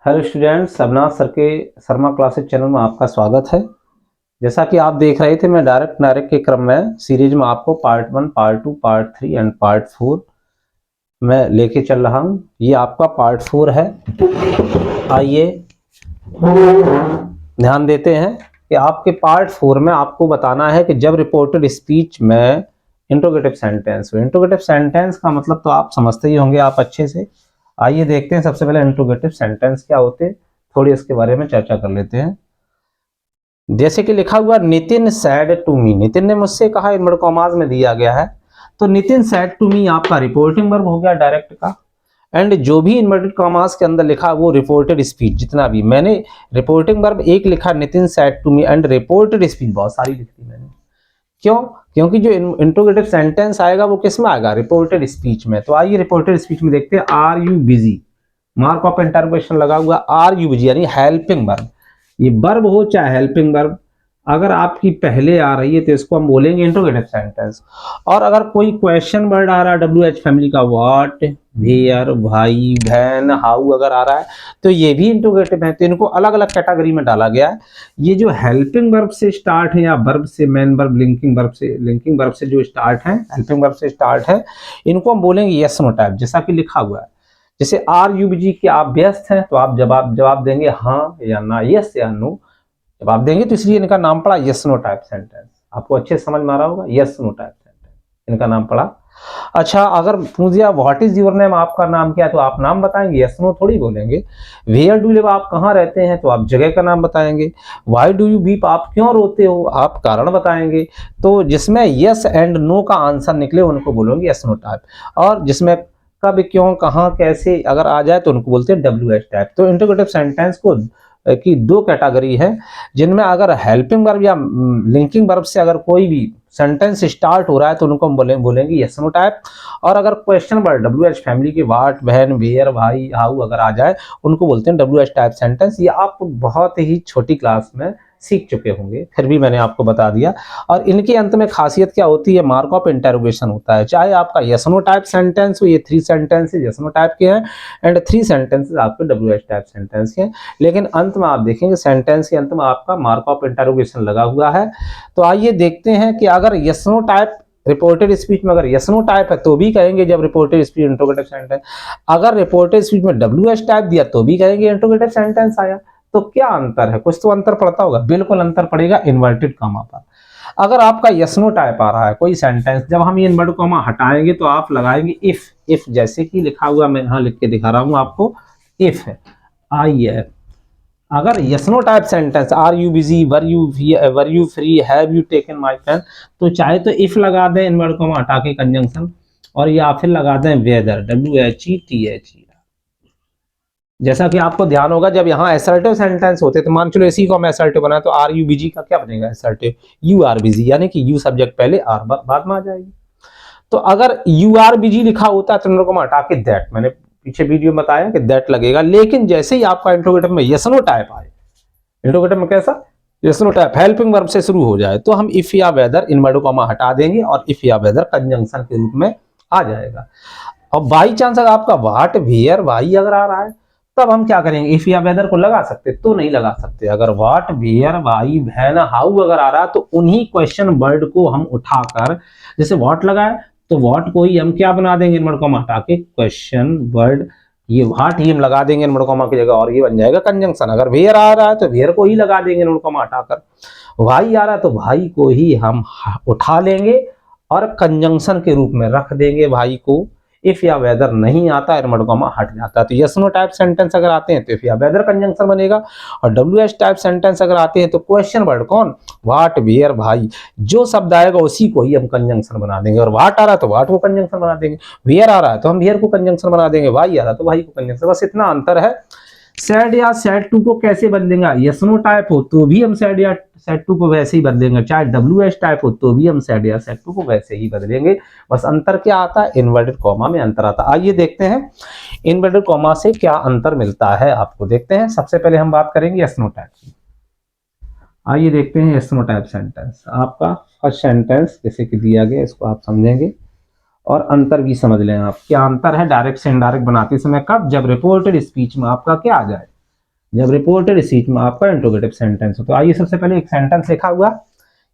Hello students, Avinash sir के Sharma classes channel में आपका स्वागत है। जैसा कि आप देख रहे थे, मैं डायरेक्ट के क्रम में सीरीज में आपको part 1, part 2, part 3 and part 4 में लेके चल रहा हूं। ये आपका पार्ट 4 है। आइए ध्यान देते हैं कि आपके पार्ट 4 में आपको बताना है कि जब रिपोर्टेड स्पीच में इंट्रोगेटिव सेंटेंस हो। इंट्रोगेटिव सेंटेंस का मतलब तो आप समझते ही होंगे आप अच्छे से। आइए देखते हैं सबसे पहले इंट्रोगेटिव सेंटेंस क्या होते हैं, थोड़ी इसके बारे में चर्चा कर लेते हैं। जैसे कि लिखा हुआ Nitin said to me, Nitin ने मुझसे कहा, इनवर्ट कॉमास में दिया गया है। तो नितिन सैड टू मी आपका रिपोर्टिंग वर्ब हो गया डायरेक्ट का, एंड जो भी इन्वर्टेड कॉमास के अंदर लिखा वो रिपोर्टेड स्पीच। जितना भी मैंने रिपोर्टिंग वर्ब एक लिखा Nitin said to me, and reported speech बहुत सारी लिखी मैंने। क्यों? क्योंकि जो इंट्रोगेटिव सेंटेंस आएगा वो किस में आएगा? रिपोर्टेड स्पीच में। तो आइए रिपोर्टेड स्पीच में देखते हैं। Are you busy, mark of interrogation लगा हुआ, आर यू बिजी यानी हेल्पिंग वर्ब। ये वर्ब हो चाहे हेल्पिंग वर्ब, अगर आपकी पहले आ रही है तो इसको हम बोलेंगे इंट्रोगेटिव सेंटेंस। और अगर कोई क्वेश्चन वर्ड आ रहा है डब्ल्यू एच फैमिली का, व्हाट, वेयर, भाई, बहन, हाउ अगर आ रहा है तो ये भी इंट्रोगेटिव है। तो इनको अलग अलग कैटेगरी में डाला गया है। ये जो हेल्पिंग वर्ब से स्टार्ट है या वर्ब से, मेन वर्ब, लिंकिंग वर्ब से जो स्टार्ट है, हेल्पिंग वर्ब से स्टार्ट है, इनको हम बोलेंगे यस नो टाइप। जैसा कि लिखा हुआ है, जैसे आर यू बिजी कि आप व्यस्त हैं, तो आप जवाब देंगे हाँ या ना, यस या नो जवाब देंगे। तो इसलिए इनका नाम पड़ा यस नो टाइप सेंटेंस। आपको अच्छे समझ में आ रहा होगा, यस नो टाइप सेंटेंस इनका नाम पड़ा। अच्छा, अगर पूछ दिया व्हाट इज योर नेम, आपका नाम क्या है, तो आप नाम बताएंगे, यस नो थोड़ी बोलेंगे। वेयर डू लिव, आप कहाँ रहते हैं, तो आप जगह का नाम बताएंगे। व्हाई डू यू वीप, आप क्यों रोते हो, आप कारण बताएंगे। तो जिसमें यस एंड नो का आंसर निकले उनको बोलोगे यस नो टाइप। और जिसमें कब, क्यों, कहाँ, कैसे अगर आ जाए तो उनको बोलते हैं डब्ल्यू एच टाइप। तो इंट्रोगेटिव सेंटेंस को की दो कैटेगरी है, जिनमें अगर हेल्पिंग वर्ब या लिंकिंग वर्ब से अगर कोई भी सेंटेंस स्टार्ट हो रहा है तो उनको हम बोलेंगे यस नो टाइप। और अगर question word W H family के, वाट, बहन, वेयर, भाई, हाउ अगर आ जाए उनको बोलते हैं डब्ल्यू एच टाइप सेंटेंस। ये आप बहुत ही छोटी क्लास में सीख चुके होंगे, फिर भी मैंने आपको बता दिया। और इनके अंत में खासियत क्या होती है? मार्क ऑफ इंटरोगेशन होता है। चाहे आपका यस नो टाइप सेंटेंस हो, ये 3 सेंटेंसेस यस नो टाइप के हैं एंड 3 सेंटेंसेस आपके डब्ल्यू एच टाइप सेंटेंस के हैं। लेकिन अंत में आप देखेंगे सेंटेंस के अंत में आपका मार्क ऑफ इंटरोगेशन लगा हुआ है। तो आइए देखते हैं कि अगर yes no type reported speech में अगर यस नो टाइप है तो भी कहेंगे जब रिपोर्टेड स्पीच इंट्रोगेटिव सेंटेंस। अगर रिपोर्टेड स्पीच में डब्ल्यू एच टाइप दिया तो भी कहेंगे इंट्रोगेटिव सेंटेंस आया। तो क्या अंतर है? कुछ तो अंतर पड़ता होगा, बिल्कुल अंतर पड़ेगा इन्वर्टेड कॉमा पर। अगर आपका यस नो टाइप आ रहा है कोई सेंटेंस, जब हम ये इन्वर्टेड कॉमा हटाएंगे तो आप लगाएंगे इफ जैसे कि लिखा हुआ, मैं यहां लिख के दिखा रहा हूं आपको, इफ है। आइए, अगर yes no type sentence, are you busy, were you free, have you taken my pen, तो चाहे तो इफ लगा दें इन्वर्टेड कॉमा हटा के कंजंक्शन, और या फिर लगा दें वेदर, WHETHER। जैसा कि आपको ध्यान होगा जब यहाँ असर्टिव सेंटेंस होते तो मान चलो इसी को हम असर्टिव बनाए तो आर यू बिजी का क्या बनेगा? असर्टिव। यू आर बिजी, यानी कि यू सब्जेक्ट पहले, आर बाद में आ जाएगी। तो अगर यू आर बिजी लिखा होता है तो इन्वर्टेड कॉमा हटा के दैट, मैंने पीछे वीडियो में बताया कि दैट लगेगा। लेकिन जैसे ही आपका इंट्रोगेटिव में यस नो टाइप आए, इंट्रोगेटिव में कैसा yes no type helping verb से शुरू हो जाए, तो हम इफ या वेदर इन्वर्टेड कॉमा हटा देंगे और इफ या वेदर कंजंक्शन के रूप में आ जाएगा। और बाई चांस अगर आपका वाट, वेयर, वाई अगर आ रहा है तब हम क्या करेंगे? इफ या वेदर को लगा सकते? तो नहीं लगा सकते। अगर वाट, वेयर, वाई, वैन, हाउ अगर आ रहा है तो उन्हीं क्वेश्चन वर्ड को हम उठाकर, जैसे वाट लगाए तो वाट को ही हम क्या बना देंगे? इन्वर्टेड कॉमा हटा के क्वेश्चन वर्ड, ये वाट ही हम लगा देंगे इन्वर्टेड कॉमा की जगह और ये बन जाएगा कंजंक्शन। अगर वेयर आ रहा है तो वेयर को ही लगा देंगे इन्वर्टेड कॉमा हटाकर। वाई आ रहा है तो भाई को ही हम उठा लेंगे और कंजंक्शन के रूप में रख देंगे भाई को। इफ या वेदर नहीं आता, इन्वर्टेड कॉमा हट जाता है। तो यस नो टाइप सेंटेंस अगर आते हैं तो इफ या वेदर कंजंक्शन बनेगा, और डब्ल्यू एच टाइप सेंटेंस अगर आते हैं तो क्वेश्चन वर्ड कौन? वाट, वेयर, भाई, जो शब्द आएगा उसी को ही हम कंजंक्शन बना देंगे। और वाट आ रहा है तो वाट को कंजंक्शन बना देंगे, वेयर आ रहा है तो हम वेयर को कंजंक्शन बना देंगे, भाई आ रहा है तो भाई को कंजंक्शन। बस इतना अंतर है। सैड या सैड टू को कैसे बदलेंगे? यस नो टाइप हो तो भी हम सैड या सैड टू को वैसे ही बदलेंगे, चाहे डब्ल्यू एच टाइप हो तो भी हम सैड या सैड टू को वैसे ही बदलेंगे। बस अंतर क्या आता है? इन्वर्टेड कॉमा में अंतर आता है। आइए देखते हैं इन्वर्टेड कॉमा से क्या अंतर मिलता है आपको। देखते हैं, सबसे पहले हम बात करेंगे यस नो टाइप की। आइए देखते हैं यस नो टाइप सेंटेंस। आपका फर्स्ट सेंटेंस जैसे कि दिया गया, इसको आप समझेंगे और अंतर भी समझ लें आप। क्या अंतर है डायरेक्ट से इनडायरेक्ट बनाते समय? कब? जब रिपोर्टेड स्पीच में आपका क्या आ जाए? जब रिपोर्टेड स्पीच में आपका इंट्रोगेटिव सेंटेंस हो। तो आइए सबसे पहले एक सेंटेंस लिखा हुआ,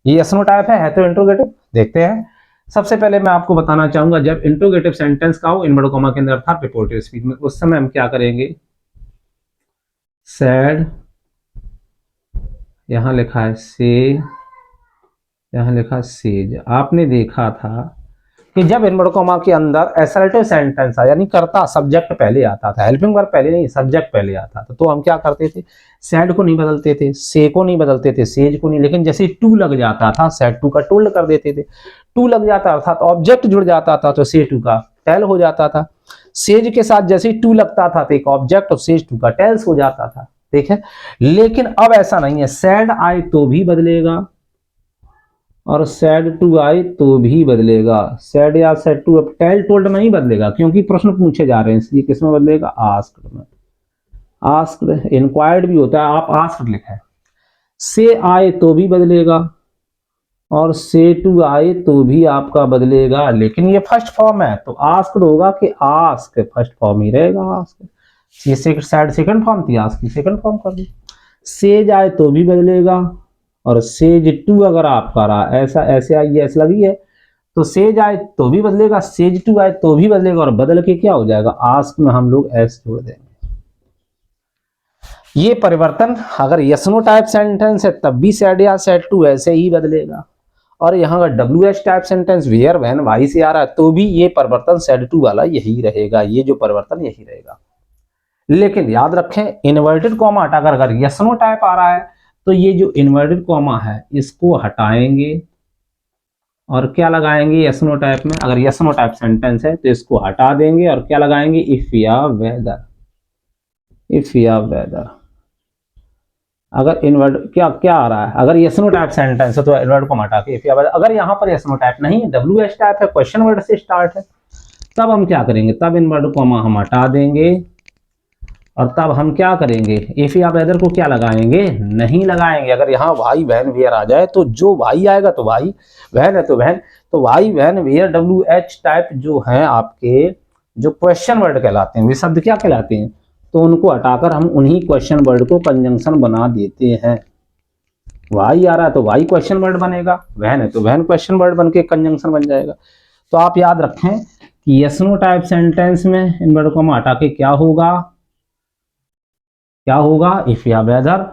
ये यस नो टाइप है तो इंट्रोगेटिव। देखते हैं। सबसे पहले मैं आपको बताना चाहूंगा, जब इंट्रोगेटिव सेंटेंस का हो इनवर्टेड कॉमा के अंदर था रिपोर्टेड स्पीच में, उस समय हम क्या करेंगे, सैड, यहां लिखा है से, यहां लिखा सेज। आपने देखा था कि जब इनवर्टेड कॉमा के अंदर असर्टिव सेंटेंस आ, यानी कर्ता सब्जेक्ट पहले आता था, हेल्पिंग वर्ब पहले नहीं सब्जेक्ट पहले आता था, तो हम क्या करते थे, सैड को नहीं बदलते थे, से को नहीं बदलते थे, सेज को नहीं, लेकिन जैसे टू लग जाता था सैड टू का टोल्ड कर देते थे। टू लग जाता था तो ऑब्जेक्ट जुड़ जाता था तो से टू का टेल हो जाता था। सेज के साथ जैसे टू लगता था तो एक ऑब्जेक्ट और सेज टू का टेल्स हो जाता था। ठीक है, लेकिन अब ऐसा नहीं है, सैड आए तो भी बदलेगा और सैड टू आए तो भी बदलेगा। सैड या सैड टू अब टेल टोल्ड में ही बदलेगा, क्योंकि प्रश्न पूछे जा रहे हैं, इसलिए किस में बदलेगा, आस्क्ड में। आस्क्ड, इंक्वायर्ड भी होता है, आप आस्क्ड लिखा है। से आए तो भी बदलेगा और से टू आए तो भी आपका बदलेगा, लेकिन ये फर्स्ट फॉर्म है तो आस्क्ड होगा कि आस्क, फर्स्ट फॉर्म ही रहेगा आस्क। ये सैड सेकंड फॉर्म थी, आस्क की सेकंड फॉर्म कर दी। सेज आए तो भी बदलेगा और सेज टू अगर आपका रहा ऐसा, ऐसे आई ऐसे लगी है तो सेज आए तो भी बदलेगा, सेज टू आए तो भी बदलेगा, और बदल के क्या हो जाएगा, आस्क में हम लोग एस जोड़ देंगे। ये परिवर्तन अगर यस नो टाइप सेंटेंस है तब भी सैड या सैड टू ऐसे ही बदलेगा, और यहाँ अगर W H type sentence where when why से आ रहा है तो भी ये परिवर्तन सैड टू वाला यही रहेगा, ये जो परिवर्तन यही रहेगा। लेकिन याद रखें, इन्वर्टेड कॉमा हटाकर अगर यस नो टाइप आ रहा है तो ये जो इन्वर्टेड कॉमा है इसको हटाएंगे और क्या लगाएंगे यस नो टाइप में, अगर यस नो टाइप सेंटेंस है तो इसको हटा देंगे और क्या लगाएंगे, इफ या वेदर। इफ या वेदर अगर इन्वर्ट क्या क्या आ रहा है, अगर यस नो टाइप सेंटेंस है तो इन्वर्ट को हटा के इफ या वेदर। अगर यहाँ पर यस नो टाइप नहीं है, डब्ल्यू एच टाइप है, क्वेश्चन वर्ड से स्टार्ट है, तब हम क्या करेंगे, तब इन्वर्ट कॉमा हम हटा देंगे और तब हम क्या करेंगे, इफ या वेदर को क्या लगाएंगे, नहीं लगाएंगे। अगर यहाँ वाई वैन वेयर आ जाए तो जो वाई आएगा तो वाई, वैन है तो वैन, तो why when where W H type जो है आपके, जो क्वेश्चन वर्ड कहलाते हैं, वे शब्द क्या कहलाते हैं, तो उनको हटाकर हम उन्हीं क्वेश्चन वर्ड को कंजंक्शन बना देते हैं। वाई आ रहा है तो वाई क्वेश्चन वर्ड बनेगा, वैन है तो वैन क्वेश्चन वर्ड बन के कंजंक्शन बन जाएगा। तो आप याद रखें कि यस नो टाइप सेंटेंस में इन वर्ड को हम हटा के क्या होगा, क्या होगा, इफ या वेदर।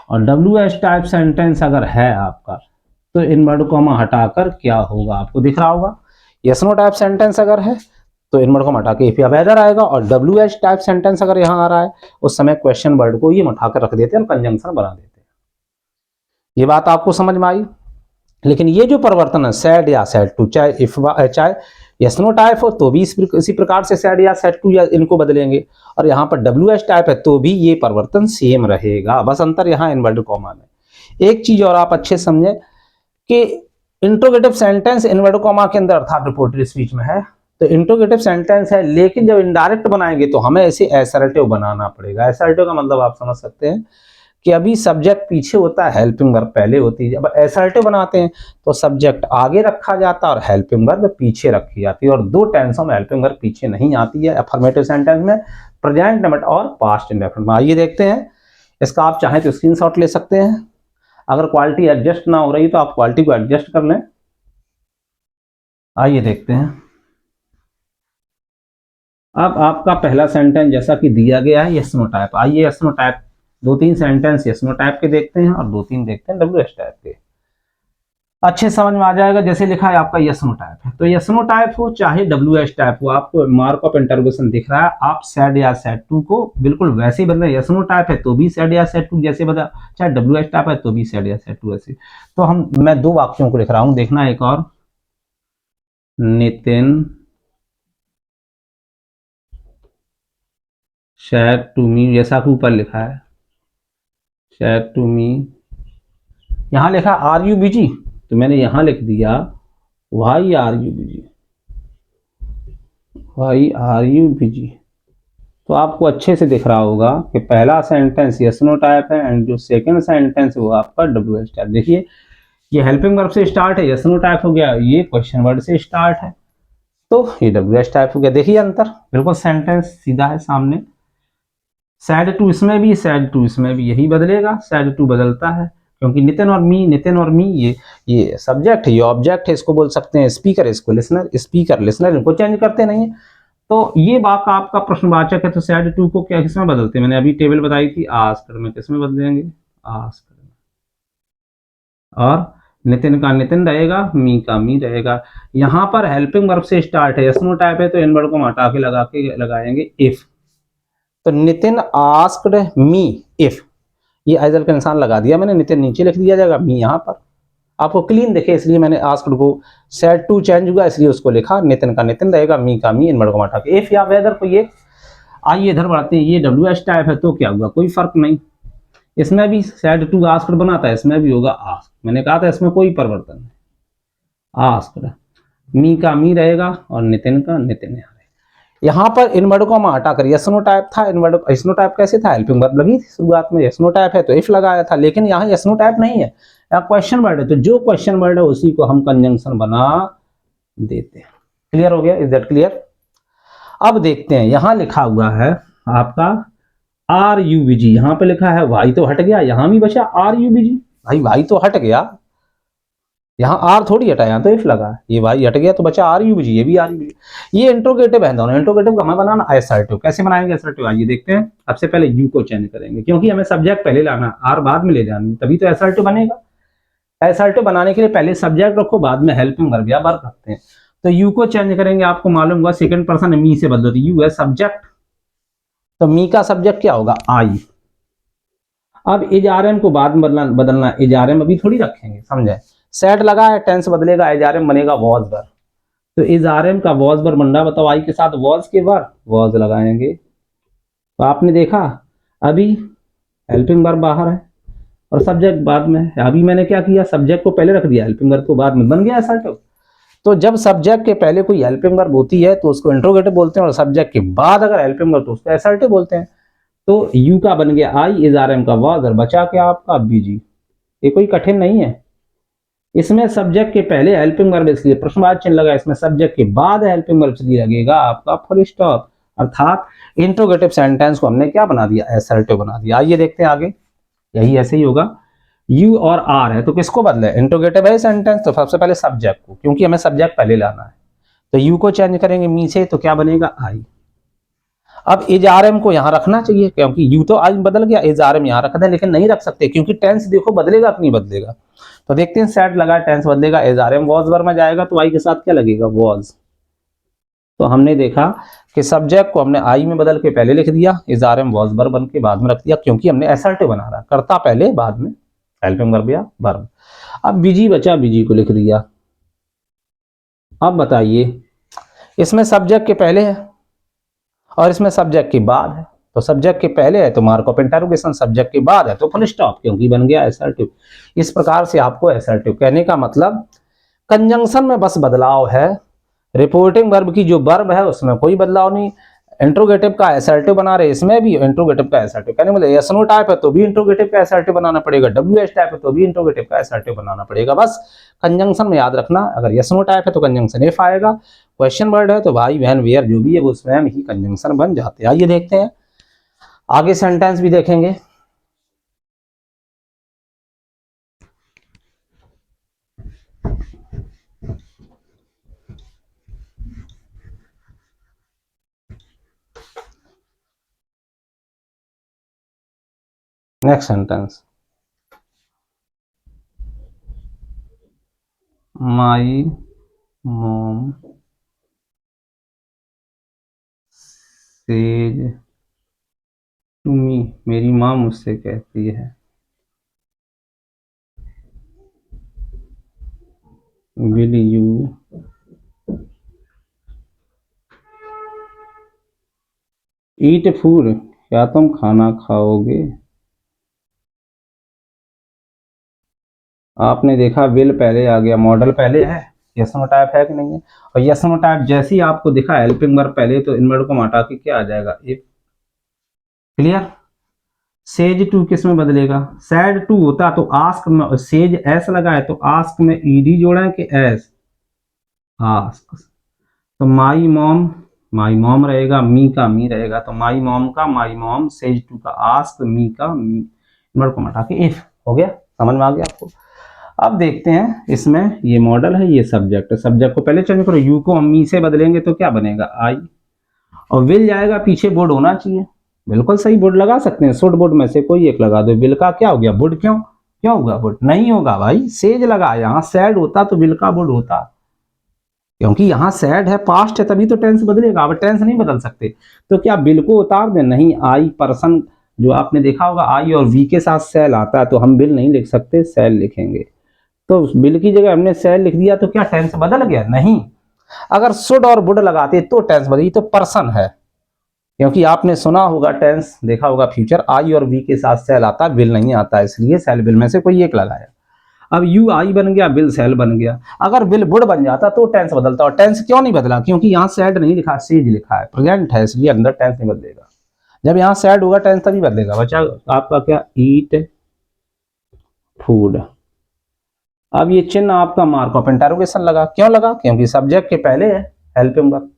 और डब्ल्यू एच टाइप सेंटेंस अगर है आपका तो इन वर्ड को हम हटाकर क्या होगा, आपको दिख रहा होगा। यस नो टाइप सेंटेंस अगर है तो इन वर्ड को हटा के इफ या वेदर आएगा, और डब्ल्यू एच टाइप सेंटेंस अगर यहाँ आ रहा है उस समय क्वेश्चन वर्ड को ये उठाकर रख देते हैं और कंजंक्शन बना देते हैं। ये बात आपको समझ में आई। लेकिन ये जो परिवर्तन है सैड या सैड टू, चाहे इफ चाहे यस नो टाइप हो तो भी इसी प्रकार से सैड या सैड टू या इनको बदलेंगे, और यहाँ पर डब्ल्यू एच टाइप है तो भी ये परिवर्तन सेम रहेगा, बस अंतर यहाँ इन्वर्टेड कॉमा में। एक चीज और आप अच्छे समझे कि इंट्रोगेटिव सेंटेंस इन्वर्टेड कॉमा के अंदर अर्थात रिपोर्टेड स्पीच में है तो इंट्रोगेटिव सेंटेंस है, लेकिन जब इनडायरेक्ट बनाएंगे तो हमें ऐसे असर्टिव बनाना पड़ेगा। असर्टिव का मतलब आप समझ सकते हैं कि अभी सब्जेक्ट पीछे होता है, हेल्पिंग वर्ब पहले होती है। जब असर्टिव बनाते हैं तो सब्जेक्ट आगे रखा जाता है और हेल्पिंग वर्ब पीछे रखी जाती है, और दो टेंसों में हेल्पिंग वर्ब पीछे नहीं आती है, अफर्मेटिव सेंटेंस में, प्रेजेंट इंडेफिनिट और पास्ट इंडेफिनिट में। आइए देखते हैं, इसका आप चाहें तो स्क्रीनशॉट ले सकते हैं, अगर क्वालिटी एडजस्ट ना हो रही तो आप क्वालिटी को एडजस्ट कर लें। आइए देखते हैं। अब आपका पहला सेंटेंस जैसा कि दिया गया है यस नो टाइप। आइए यस नो टाइप, दो तीन सेंटेंस यस नो टाइप के देखते हैं और दो तीन देखते हैं डब्ल्यू एच टाइप के, अच्छे समझ में आ जाएगा। जैसे लिखा है आपका यस नो टाइप है तो यस नो टाइप हो चाहे डब्ल्यू एच टाइप हो, आपको मार्क ऑफ इंटरोगेशन दिख रहा है, आप सैड या सैड टू को बिल्कुल वैसे ही बदले। यस नो टाइप है तो भी सैड या सैड टू जैसे बदला, चाहे डब्ल्यू एच टाइप है तो भी सैड या सैड टू ऐसे। तो मैं दो वाक्यों को लिख रहा हूं, देखना एक और, नितिन सैड टू मी, जैसा कि ऊपर लिखा है सैड टू मी, यहां लिखा आर यू बिजी तो मैंने यहां लिख दिया why are you busy, why are you busy. तो आपको अच्छे से दिख रहा होगा कि पहला सेंटेंस यस नो टाइप है एंड जो सेकंड सेंटेंस है वो आपका डब्ल्यू एच टाइप। देखिए ये हेल्पिंग वर्ब से स्टार्ट है, यस नो टाइप हो गया, ये क्वेश्चन वर्ड से स्टार्ट है तो ये डब्ल्यू एच टाइप हो गया। देखिए अंतर, बिल्कुल सेंटेंस सीधा है सामने, सैड टू इसमें भी, सैड टू इसमें भी, यही बदलेगा, सैड टू बदलता है क्योंकि नितिन और मी ये सब्जेक्ट है, ये ऑब्जेक्ट है, इसको बोल सकते हैं स्पीकर, इसको लिसनर, स्पीकर लिसनर, इनको चेंज करते नहीं है। तो ये बात आपका प्रश्नवाचक है, तो सैड टू को क्या किसमें बदलते हैं, मैंने अभी टेबल बताई थी, आस्क्ड में किसमें बदलेंगे, आस्क्ड में। और नितिन का नितिन रहेगा, मी का मी रहेगा। यहाँ पर हेल्पिंग वर्ब से स्टार्ट है, यस नो टाइप है, तो इन वर्ड को हटा के लगाएंगे इफ। तो नितिन आस्क्ड मी इफ, ये आइजल का निशान लगा दिया मैंने, नितिन नीचे लिख दिया जाएगा, मी यहाँ पर आपको क्लीन दिखे इसलिए मैंने आस्क्ड को, सेड टू चेंज हुआ इसलिए उसको लिखा, नितिन का नितिन रहेगा, मी का मी, इन वर्ड को हटा के इफ या वेदर को ये। आइए इधर बढ़ते हैं, ये डब्ल्यू एस टाइप है तो क्या हुआ, कोई फर्क नहीं, इसमें भी सेड टू आस्क्ड बनाता है, इसमें भी होगा आस्क, मैंने कहा था इसमें कोई परिवर्तन नहीं। आस्क्ड, मी का मी रहेगा और नितिन का नितिन। यहाँ पर इन वर्ड को हम हटा कर यस नो टाइप था, इन वर्ड यस नो टाइप कैसे था, हेल्पिंग वर्ब लगी थी शुरुआत में, यस नो टाइप है तो इफ लगाया था, लेकिन यहाँ यस नो टाइप नहीं है, यहाँ क्वेश्चन वर्ड है, तो जो क्वेश्चन वर्ड है उसी को हम कंजंक्शन बना देते हैं। क्लियर हो गया, इज दैट क्लियर। अब देखते हैं, यहाँ लिखा हुआ है आपका आर यू बी जी, यहाँ पे लिखा है वाई तो हट गया, यहाँ भी बचा आर यू बी जी, भाई वाई तो हट गया, यहाँ आर थोड़ी हटा, यहाँ तो इफ लगा, ये वाई हट गया तो बचा आर यू बी जी, ये भी आर यू बी जी। ये इंट्रोगेटिव है दोनों, इंट्रोगेटिव का हमें बनाना असर्टिव, कैसे बनाएंगे असर्टिव, आइए देखते हैं। सबसे पहले यू को चेंज करेंगे क्योंकि हमें सब्जेक्ट पहले लाना, आर बाद में ले जानी, तभी तो असर्टिव बनेगा। असर्टिव बनाने के लिए पहले सब्जेक्ट रखो, बाद में हेल्पिंग वर्ब या वर्ब रखते हैं। तो यू को चेंज करेंगे, आपको मालूम होगा सेकंड पर्सन मी से बदलो, तो यू है सब्जेक्ट, तो मी का सब्जेक्ट क्या होगा, आई। अब इज आर एम को बाद में बदलना, इज आर एम अभी थोड़ी रखेंगे, समझे, सेट लगा है, टेंस बदलेगा, इज आर एम बनेगा वॉज वर्ब, तो इज आर एम का वॉज वर्ब बन रहा, बताओ आई के साथ वॉज के वर्ब वॉज लगाएंगे। तो आपने देखा अभी हेल्पिंग वर्ब बाहर है और सब्जेक्ट बाद में है, अभी मैंने क्या किया, सब्जेक्ट को पहले रख दिया, हेल्पिंग वर्ब को बाद में, बन गया असर्टिव। तो जब सब्जेक्ट के पहले कोई हेल्पिंग वर्ब होती है तो उसको इंट्रोगेटिव बोलते हैं, और सब्जेक्ट के बाद अगर हेल्पिंग वर्ब तो उसको असर्टिव बोलते हैं। तो यू का बन गया आई, इज आर एम का वॉज, और बचा क्या आपका बीजी। ये कोई कठिन नहीं है, इसमें सब्जेक्ट के पहले हेल्पिंग वर्ब इसलिए प्रश्नवाचक चिन्ह लगा, इसमें सब्जेक्ट के बाद हेल्पिंग वर्ब इसलिए लगेगा आपका फुल स्टॉप, अर्थात इंट्रोगेटिव सेंटेंस को हमने क्या बना दिया, असर्टिव बना दिया। आइए देखते हैं आगे, यही ऐसे ही होगा, यू और आर है तो किसको बदले, इंट्रोगेटिव है सेंटेंस, तो सबसे पहले सब्जेक्ट को, क्योंकि हमें सब्जेक्ट पहले लाना है, तो यू को चेंज करेंगे मी से, तो क्या बनेगा आई। अब इज आर एम को यहां रखना चाहिए क्योंकि यू तो आज बदल गया, इज आर एम यहां रख दें, लेकिन नहीं रख सकते क्योंकि टेंस देखो बदलेगा कि नहीं बदलेगा। तो देखते हैं, सेट लगा, टेंस बदलेगा, is are am was verb में जाएगा तो आई के साथ क्या लगेगा, वॉज। तो हमने देखा कि सब्जेक्ट को हमने आई में बदल के पहले लिख दिया, is are am was verb बन के बाद में रख दिया, क्योंकि हमने असर्टिव बना रहा, करता पहले बाद में हेल्पिंग वर्ब या वर्ब। अब बीजी बचा, बीजी को लिख दिया। अब बताइए, इसमें सब्जेक्ट के पहले है और इसमें सब्जेक्ट के बाद है, तो सब्जेक्ट के पहले है तो मार्क ऑफ इंटरोगेशन, सब्जेक्ट के बाद है तो फुल स्टॉप, क्योंकि बन गया असर्टिव। इस प्रकार से आपको असर्टिव कहने का मतलब कंजंक्शन में बस बदलाव है, रिपोर्टिंग वर्ब की जो वर्ब है उसमें कोई बदलाव नहीं। इंट्रोगेटिव का असर्टिव बना रहे, इसमें भी इंट्रोगेटिव का असर्टिव, कहने मतलब यस नो टाइप है तो भी इंट्रोगेटिव का असर्टिव बनाना पड़ेगा, डब्ल्यू एस टाइप है तो भी इंट्रोगेटिव का असर्टिव बनाना पड़ेगा। बस कंजंक्शन में याद रखना, अगर यस नो टाइप है तो कंजंक्शन इफ आएगा, क्वेश्चन वर्ड है तो भाई वैन वेयर जो भी है वो स्वयं ही कंजंक्शन बन जाते हैं। आइए देखते हैं आगे, सेंटेंस भी देखेंगे। Next sentence, my mom says to me, मेरी माँ मुझसे कहती है, विल यू ईट फूड, क्या तुम खाना खाओगे। आपने देखा विल पहले आ गया, मॉडल पहले है, यस नो टाइप है कि नहीं है, और यस नो टाइप जैसे ही आपको दिखा हेल्पिंग वर्ब पहले, तो इन वर्ड को हटा के क्या आ जाएगा, इफ। क्लियर। सेज टू किस में बदलेगा, सैड टू होता तो आस्क में, सेज एस लगा है तो आस्क में ईडी जोड़ा है कि एस, आस्क। तो माई मॉम माई मॉम रहेगा, मी का मी रहेगा, तो माई मॉम का माई मॉम, सेज टू का आस्क, मी का मी, इन्वर्ट को हटा के इफ हो गया। समझ में आ गया आपको। अब देखते हैं इसमें, ये मॉडल है, ये सब्जेक्ट है। सब्जेक्ट को पहले चेंज करो, यू को हम मी से बदलेंगे तो क्या बनेगा, आई, और विल जाएगा पीछे, वुड होना चाहिए। बिल्कुल सही, वुड लगा सकते हैं, शुड वुड में से कोई एक लगा दो। विल का क्या हो गया, वुड, क्यों क्यों होगा वुड, नहीं होगा भाई, सेज लगा, यहाँ सैड होता तो विल का वुड होता, क्योंकि यहाँ सैड है, पास्ट है, तभी तो टेंस बदलेगा। अब टेंस नहीं बदल सकते, तो क्या बिल को उतार दें, नहीं, आई पर्सन, जो आपने देखा होगा आई और वी के साथ सेल आता है, तो हम बिल नहीं लिख सकते, सेल लिखेंगे। तो बिल की जगह हमने सेल लिख दिया, तो क्या टेंस बदल गया, नहीं। अगर शुड और वुड लगाते तो टेंस बदली, तो पर्सन है, क्योंकि आपने सुना होगा टेंस, देखा होगा फ्यूचर, आई और वी के साथ सेल आता है, बिल नहीं आता है, इसलिए सेल बिल में से कोई एक लगाया। अब यू आई बन गया, बिल सेल बन गया। अगर बिल वुड बन जाता तो टेंस बदलता, और टेंस क्यों नहीं बदला, क्योंकि यहाँ सैड नहीं लिखा, सेज लिखा है, प्रेजेंट है, इसलिए अंदर टेंस नहीं बदलेगा। जब यहाँ सैड होगा टेंस तभी बदलेगा। बचा आपका क्या, ईट फूड। अब ये चिन्ह आपका मार्क ऑफ इंटरोगेशन लगा, क्यों लगा, क्योंकि सब्जेक्ट के पहले है हेल्पिंग वर्ब,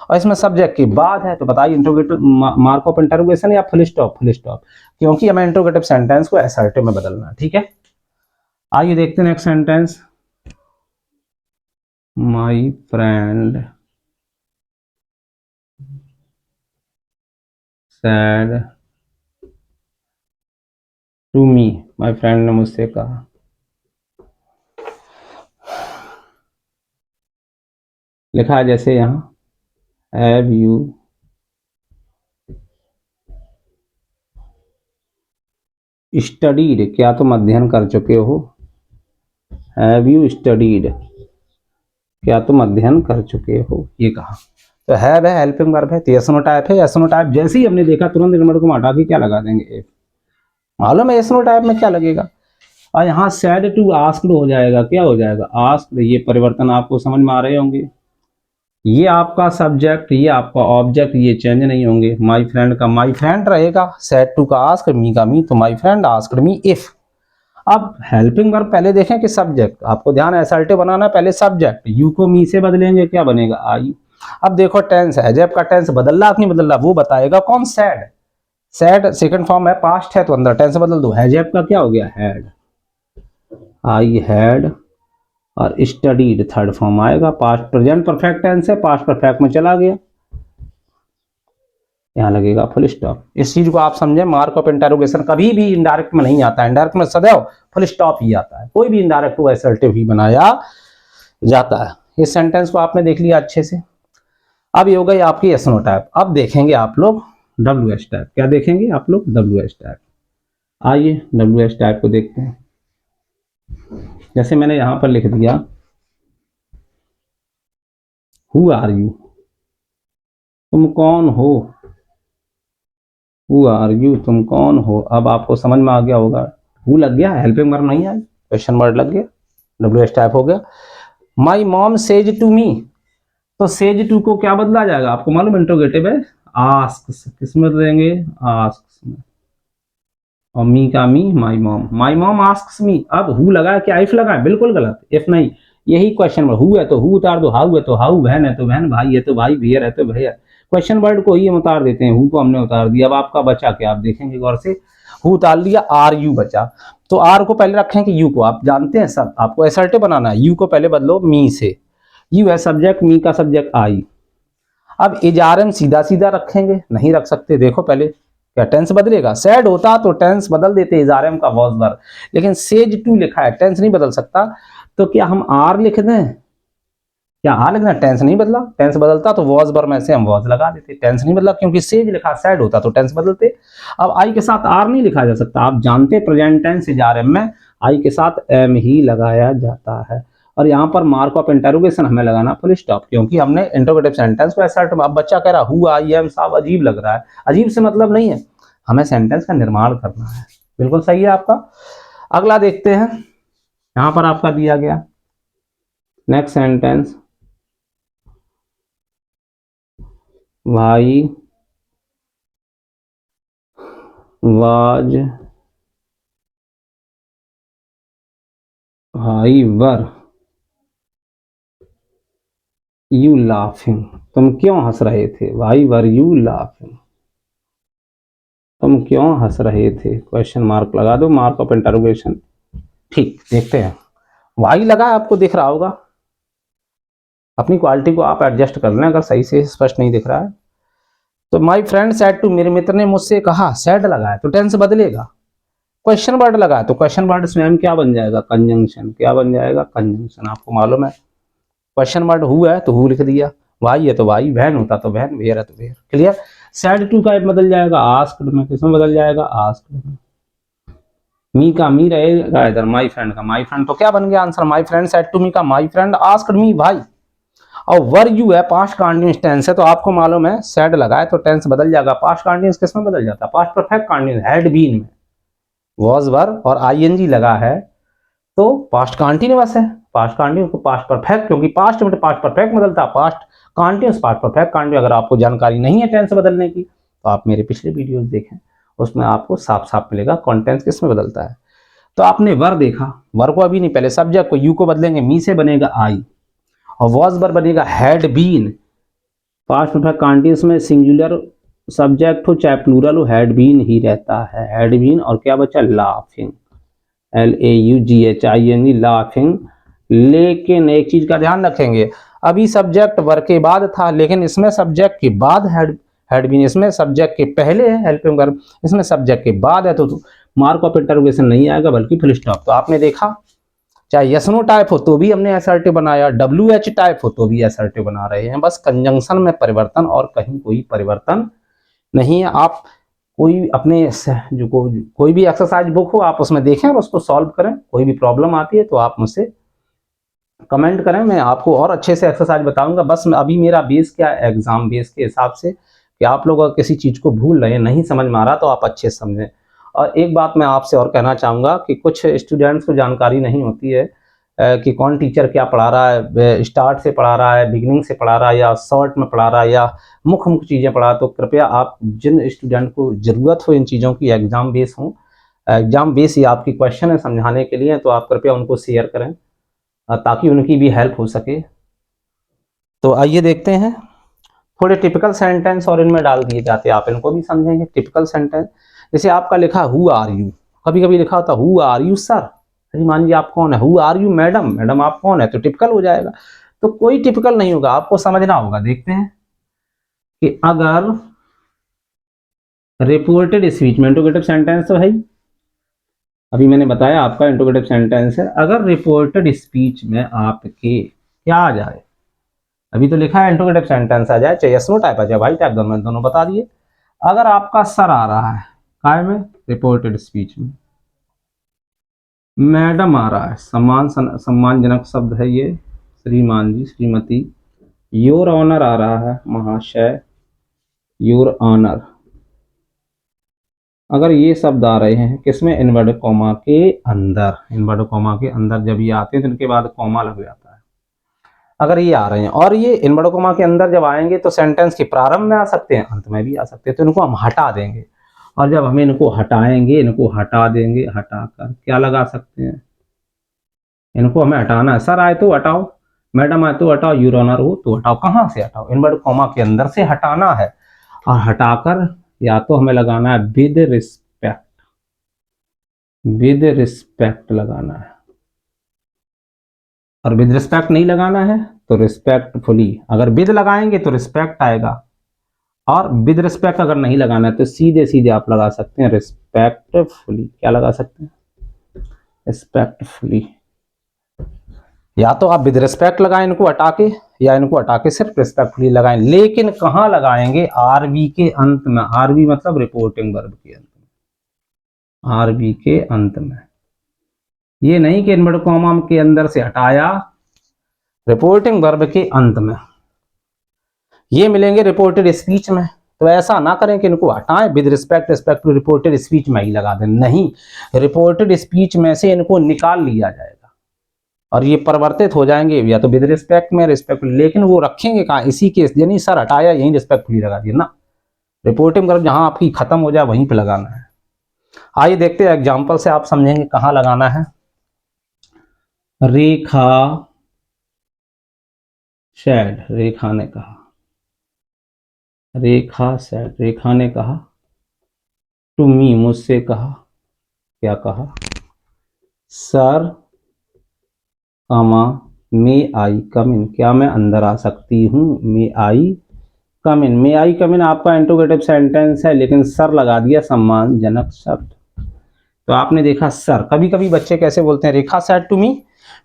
और इसमें सब्जेक्ट के बाद है, तो बताइए इंट्रोगेटिव मार्क ऑफ इंटरोगेशन या फुल स्टॉप, फुल स्टॉप, क्योंकि हमें इंट्रोगेटिव सेंटेंस को असर्टिव में बदलना है। ठीक है, आइए देखते हैं next sentence. My friend said to me, my friend ने मुझसे कहा। लिखा है जैसे यहाँ, हैव यू स्टडीड, क्या तुम अध्ययन कर चुके हो, हैव यू स्टडीड, क्या तुम अध्ययन कर चुके हो, ये कहा। तो हैव है, हेल्पिंग वर्ब है, तो एसनो टाइप है। एसनो टाइप जैसे ही हमने देखा तुरंत नंबर को हटा के क्या लगा देंगे, मालूम है एसनो टाइप में क्या लगेगा। और यहाँ सैड टू आस्क्ड हो जाएगा, क्या हो जाएगा, आस्क्ड। ये परिवर्तन आपको समझ में आ रहे होंगे, ये आपका सब्जेक्ट, ये आपका ऑब्जेक्ट, ये चेंज नहीं होंगे। माई फ्रेंड का माई फ्रेंड रहेगा, सैड टू का आस्क्ड, मी का मी, तो माई फ्रेंड आस्क्ड मी इफ। अब हेल्पिंग वर्ब पहले देखें कि सब्जेक्ट, आपको ध्यान असर्टिव बनाना, पहले सब्जेक्ट, यू को मी से बदलेंगे, क्या बनेगा, आई। अब देखो टेंस है, जब का टेंस बदल रहा कि नहीं बदल रहा, वो बताएगा कौन, सैड। सैड सेकंड फॉर्म है, पास्ट है, तो अंदर टेंस बदल दो, हैजेब का क्या हो गया, हैड, आई हैड, और स्टडीड थर्ड फॉर्म आएगा, पास्ट प्रेजेंट परफेक्ट टेंस है, पास्ट परफेक्ट में चला गया, यहाँ लगेगा फुल स्टॉप। इस चीज को आप समझे, मार्क ऑफ इंटरोगेशन कभी भी इनडायरेक्ट में नहीं आता है, इनडायरेक्ट में सदैव फुल स्टॉप ही आता है, कोई भी इनडायरेक्ट को असर्टिव ही बनाया जाता है। इस सेंटेंस को आपने देख लिया अच्छे से। अब ये हो गई आपकी एसनो टाइप। अब देखेंगे आप लोग डब्ल्यू एस टाइप, क्या देखेंगे आप लोग, डब्ल्यू एस टाइप। आइए डब्ल्यू एस टाइप को देखते हैं। जैसे मैंने यहां पर लिख दिया, हु आर यू, तुम कौन हो, हु आर यू, तुम कौन हो। अब आपको समझ में आ गया होगा, हु लग गया, हेल्पिंग वर्ब नहीं आई, क्वेश्चन वर्ड लग गया, डब्ल्यू एस टाइप हो गया। My mom says to me, तो सेज टू को क्या बदला जाएगा, आपको मालूम इंट्रोगेटिव है, आस्क, किस में देंगे, आस्क में, और मी का मी, माई मॉम आस्क्स मी। अब हु लगा क्या, इफ लगा, बिल्कुल गलत, इफ नहीं, यही क्वेश्चन वर्ड, हु है तो हु उतार दो, हाउ है तो हाउ, बहन है तो बहन, भाई है तो भाई, भैया है तो भैया, क्वेश्चन वर्ड को ही हम उतार देते हैं, हु को हमने उतार दिया। अब आपका बचा क्या, आप देखेंगे गौर से, हु उतार लिया, आर यू बचा, तो आर को पहले रखें कि यू को, आप जानते हैं सब, आपको असर्टिव बनाना है, यू को पहले बदलो मी से, यू है सब्जेक्ट, मी का सब्जेक्ट आई। अब इजारम सीधा सीधा रखेंगे, नहीं रख सकते, देखो पहले क्या टेंस बदलेगा, सैड होता तो टेंस बदल देते, इजारम का वॉज वर्ब, लेकिन सेज टू लिखा है, टेंस नहीं बदल सकता, तो क्या हम आर लिख दें, क्या आर लिखना, टेंस नहीं बदला, टेंस बदलता तो वॉज वर्ब में से हम वॉज लगा देते, टेंस नहीं बदला क्योंकि सेज लिखा, सैड होता तो टेंस बदलते। अब आई के साथ आर नहीं लिखा जा सकता, आप जानते प्रेजेंट टेंस इजारम में आई के साथ एम ही लगाया जाता है, और यहाँ पर मार्क ऑफ इंटरोगेशन हमें लगाना फुल स्टॉप, क्योंकि हमने इंटरोगेटिव सेंटेंस को असर्ट। अब बच्चा कह रहा हु आई एम, साहब अजीब लग रहा है, अजीब से मतलब नहीं है, हमें सेंटेंस का निर्माण करना है, बिल्कुल सही है आपका। अगला देखते हैं, यहाँ पर आपका दिया गया नेक्स्ट सेंटेंस, भाई वाज भाई वर यू लाफिंग, तुम क्यों हंस रहे थे, वाई वर यू लाफिंग, तुम क्यों हंस रहे थे, क्वेश्चन मार्क लगा दो, मार्क ऑफ इंटरोगेशन। ठीक, देखते हैं, वाई लगा आपको दिख रहा होगा, अपनी क्वालिटी को आप एडजस्ट कर लें अगर सही से स्पष्ट नहीं दिख रहा है। तो माई फ्रेंड सैड टू, मेरे मित्र ने मुझसे कहा, सैड लगा है तो टेंस बदलेगा, क्वेश्चन वर्ड लगा है तो क्वेश्चन वर्ड स्वयं क्या बन जाएगा, कंजंक्शन, क्या बन जाएगा, कंजंक्शन। आपको मालूम है क्वेश्चन वर्ड हु है तो हु लिख दिया, वाई है तो वाई, वैन होता तो वैन, वेयर है तो वेयर। क्लियर। सैड टू का बदल जाएगा आस्क्ड में, किसमें बदल जाएगा, आस्क्ड में। मी का मी रहेगा इधर, माई फ्रेंड का माई फ्रेंड, तो क्या बन गया answer, my friend said to me का माई फ्रेंड आस्क्ड मी भाई। और वर यू है पास्ट कंटीन्यूअस टेंस है, तो आपको मालूम है सैड लगा है तो टेंस बदल जाएगा, पास्ट कंटीन्यूअस किसमें बदल जाता है, past perfect continuous, had been में। वॉज वर और आईएनजी लगा है तो पास्ट कंटीन्यूअस है, पास्ट कंटीन्यूअस को पास्ट परफेक्ट, क्योंकि पास्ट में पास्ट परफेक्ट बदलता है, past continuous past perfect continuous. अगर आपको जानकारी नहीं है टेंस बदलने की तो आप मेरे पिछले वीडियोस देखें, उसमें आपको साफ साफ मिलेगा कौन टेंस किस में बदलता है। तो आपने वर देखा, वर को अभी नहीं, पहले सब्जेक्ट को यू को बदलेंगे, मी से बनेगा आई, और वॉज वर बनेगा had been. Past perfect continuous में सिंगुलर सब्जेक्ट हो चाहे प्लूरल हो, हैड बीन ही रहता है, हैड बीन। और क्या बचा, लाफिंग, LAUGHING, लाफिंग। लेकिन एक चीज का ध्यान रखेंगे, अभी सब्जेक्ट वर के बाद था, लेकिन इसमें सब्जेक्ट के बाद हैड बीन, इसमें सब्जेक्ट के पहले है हेल्पिंग वर्ब, इसमें सब्जेक्ट के बाद है, तो मार्क ऑफ इंटरोगेशन नहीं आएगा बल्कि फुल स्टॉप। तो आपने देखा चाहे यस नो टाइप हो तो भी हमने असर्टिव बनाया, WH टाइप हो तो भी असर्टिव बना रहे हैं, बस कंजंक्शन में परिवर्तन और कहीं कोई परिवर्तन नहीं है। आप कोई अपने जो कोई भी एक्सरसाइज बुक हो आप उसमें देखें और उसको सॉल्व करें, कोई भी प्रॉब्लम आती है तो आप मुझसे कमेंट करें, मैं आपको और अच्छे से एक्सरसाइज बताऊंगा। बस अभी मेरा बेस क्या है, एग्जाम बेस के हिसाब से, कि आप लोग अगर किसी चीज़ को भूल रहे हैं, नहीं समझ में आ रहा तो आप अच्छे से समझें। और एक बात मैं आपसे और कहना चाहूँगा कि कुछ स्टूडेंट्स को जानकारी नहीं होती है कि कौन टीचर क्या पढ़ा रहा है, स्टार्ट से पढ़ा रहा है, बिगिनिंग से पढ़ा रहा है, या शॉर्ट में पढ़ा रहा है, या मुख्य मुख्य चीज़ें पढ़ा। तो कृपया आप जिन स्टूडेंट को ज़रूरत हो इन चीज़ों की, एग्जाम बेस हो, एग्जाम बेस ही आपकी क्वेश्चन है समझाने के लिए, तो आप कृपया उनको शेयर करें ताकि उनकी भी हेल्प हो सके। तो आइए देखते हैं थोड़े टिपिकल सेंटेंस और इनमें डाल दिए जाते हैं, आप इनको भी समझेंगे। टिपिकल सेंटेंस जैसे आपका लिखा हु आर यू, कभी कभी लिखा होता हु आर यू सर, अरे मान लीजिए आप कौन है, who are you madam, madam आप कौन है, तो टिपिकल हो जाएगा। तो कोई टिपिकल नहीं होगा, आपको समझना होगा। देखते हैं कि अगर रिपोर्टेड स्पीच में, इंट्रोगेटिव सेंटेंस तो है ही, अभी मैंने बताया आपका इंट्रोगेटिव सेंटेंस है, अगर रिपोर्टेड स्पीच में आपके क्या आ जाए, अभी तो लिखा है इंट्रोगेटिव सेंटेंस आ जाए, चाहे यस नो टाइप आ जाए, भाई टाइप, दोनों बता दिए। अगर आपका सर आ रहा है काय में, रिपोर्टेड स्पीच में, मैडम आ रहा है, सम्मानजनक शब्द है ये, श्रीमान जी, श्रीमती, योर ऑनर आ रहा है, महाशय, योर ऑनर। अगर ये शब्द आ रहे हैं किसमें, इनवर्टेड कॉमा के अंदर, इनवर्टेड कॉमा के अंदर जब ये आते हैं तो इनके बाद कॉमा लग जाता है। अगर ये आ रहे हैं और ये इनवर्टेड कॉमा के अंदर जब आएंगे तो सेंटेंस के प्रारंभ में आ सकते हैं, अंत में भी आ सकते हैं, तो इनको हम हटा देंगे। और जब हम इनको हटाएंगे, इनको हटा देंगे, हटाकर क्या लगा सकते हैं, इनको हमें हटाना है, सर आए तो हटाओ, मैडम आए तो हटाओ, यूर ऑनर हो तो हटाओ, कहाँ से हटाओ, इनवर्टेड कॉमा के अंदर से हटाना है। और हटाकर या तो हमें लगाना है विद रिस्पेक्ट, विद रिस्पेक्ट लगाना है, और विद रिस्पेक्ट नहीं लगाना है तो रिस्पेक्टफुली। अगर विद लगाएंगे तो रिस्पेक्ट आएगा, और विद रिस्पेक्ट अगर नहीं लगाना है तो सीधे सीधे आप लगा सकते हैं रिस्पेक्टफुली। क्या लगा सकते हैं, रिस्पेक्टफुली। या तो आप विद रिस्पेक्ट लगाएं इनको हटा के, या इनको हटा के सिर्फ रिस्पेक्टफुली लगाएं, लेकिन कहां लगाएंगे, आरबी के अंत में। आरबी मतलब रिपोर्टिंग वर्ब के अंत में, आरबी के अंत में। ये नहीं कि इनवर्टेड कॉमा के अंदर से हटाया, रिपोर्टिंग वर्ब के अंत में। ये मिलेंगे रिपोर्टेड स्पीच में, तो ऐसा ना करें कि इनको हटाएं, with respect, respect to reported speech में ही लगा दें, नहीं, रिपोर्टेड स्पीच में से इनको निकाल लिया जाएगा और ये परिवर्तित हो जाएंगे या तो विद रिस्पेक्ट में, रिस्पेक्ट, लेकिन वो रखेंगे कहाँ, इसी के, यानी सर हटाया यहीं रिस्पेक्टफुली लगा दिया ना, रिपोर्टिंग वर्ब जहां आपकी खत्म हो जाए वहीं पे लगाना है। आइए देखते हैं एग्जाम्पल से आप समझेंगे कहाँ लगाना है। रेखा सैड, रेखा ने कहा, रेखा सैड, रेखा ने कहा टू मी, मुझसे कहा, क्या कहा, सर कामा मे आई कम इन, क्या मैं अंदर आ सकती हूँ, मे आई कम इन, मे आई कम इन आपका इंट्रोगेटिव सेंटेंस है, लेकिन सर लगा दिया सम्मानजनक शब्द। तो आपने देखा सर, कभी कभी बच्चे कैसे बोलते हैं, रेखा सेड टू मी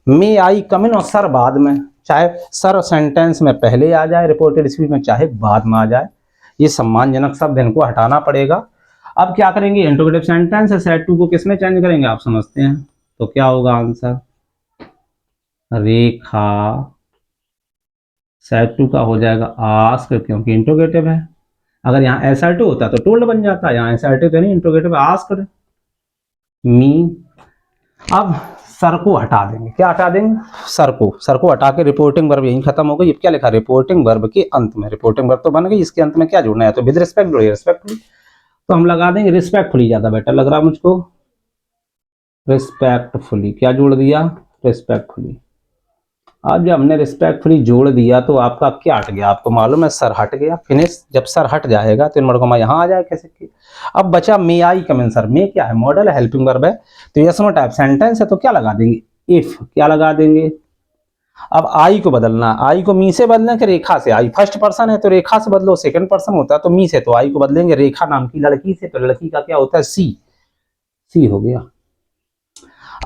मे आई कम इन, और सर बाद में, चाहे सर सेंटेंस में पहले आ जाए रिपोर्टेड स्पीच में, चाहे बाद में आ जाए, ये सम्मानजनक शब्द इनको हटाना पड़ेगा। अब क्या करेंगे, इंट्रोगेटिव सेंटेंस है, सेड टू को किसमें चेंज करेंगे आप समझते हैं, तो क्या होगा आंसर, रेखा सेड टू का हो जाएगा आस्क, क्योंकि इंट्रोगेटिव है। अगर यहाँ एसर्टिव होता तो टोल्ड बन जाता, यहाँ एसर्टिव तो नहीं, इंट्रोगेटिव आस्क्ड मी। अब सर को हटा देंगे, क्या हटा देंगे, सर को हटा के रिपोर्टिंग वर्ब यहीं खत्म हो गई। अब क्या लिखा, रिपोर्टिंग वर्ब के अंत में, रिपोर्टिंग वर्ब तो बन गई, इसके अंत में क्या जोड़ना है, तो विद रिस्पेक्ट जोड़िए, रिस्पेक्टफुली, तो हम लगा देंगे रिस्पेक्टफुली, ज्यादा बेटर लग रहा मुझको, रिस्पेक्टफुली, क्या जोड़ दिया, रिस्पेक्टफुली। अब जब हमने रिस्पेक्टफुली जोड़ दिया तो आपका क्या हट गया, आपको मालूम है, सर हट गया, फिनिश। जब सर हट जाएगा तो इनवर्ड कॉमा यहाँ आ जाए कैसे की। अब बचा मे आई कम इन, सर मे क्या है, मॉडल है, हेल्पिंग वर्ब है, तो यस नो टाइप सेंटेंस है, तो क्या लगा देंगे, इफ, क्या लगा देंगे। अब आई को बदलना, आई को मी से बदलें कि रेखा से, आई फर्स्ट पर्सन है तो रेखा से बदलो, सेकंड पर्सन होता है तो मी से, तो आई को बदलेंगे रेखा नाम की लड़की से, तो लड़की का क्या होता है, सी हो गया।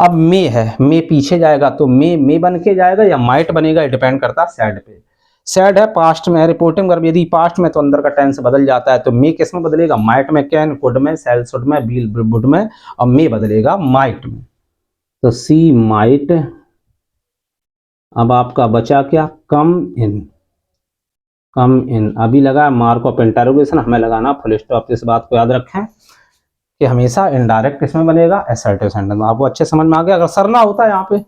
अब मे है, मे पीछे जाएगा तो मे बन के जाएगा या माइट बनेगा, ये डिपेंड करता है सैड पे। सैड है, पास्ट में है, रिपोर्टिंग वर्ब यदि पास्ट में तो अंदर का टेंस बदल जाता है, तो मे किस में बदलेगा, माइट में, कैन कुड में, सेल शुड में, विल वुड में, और मे बदलेगा माइट में, तो सी माइट। अब आपका बचा क्या, कम इन, कम इन, अभी लगा मार्क ऑफ इंटरोगेशन, हमें लगाना फुल स्टॉप। इस बात को याद रखें कि हमेशा इनडायरेक्ट किसमें बनेगा, असर्टिव सेंटेंस। आपको अच्छे समझ में आ गया। अगर सर ना होता यहाँ पे,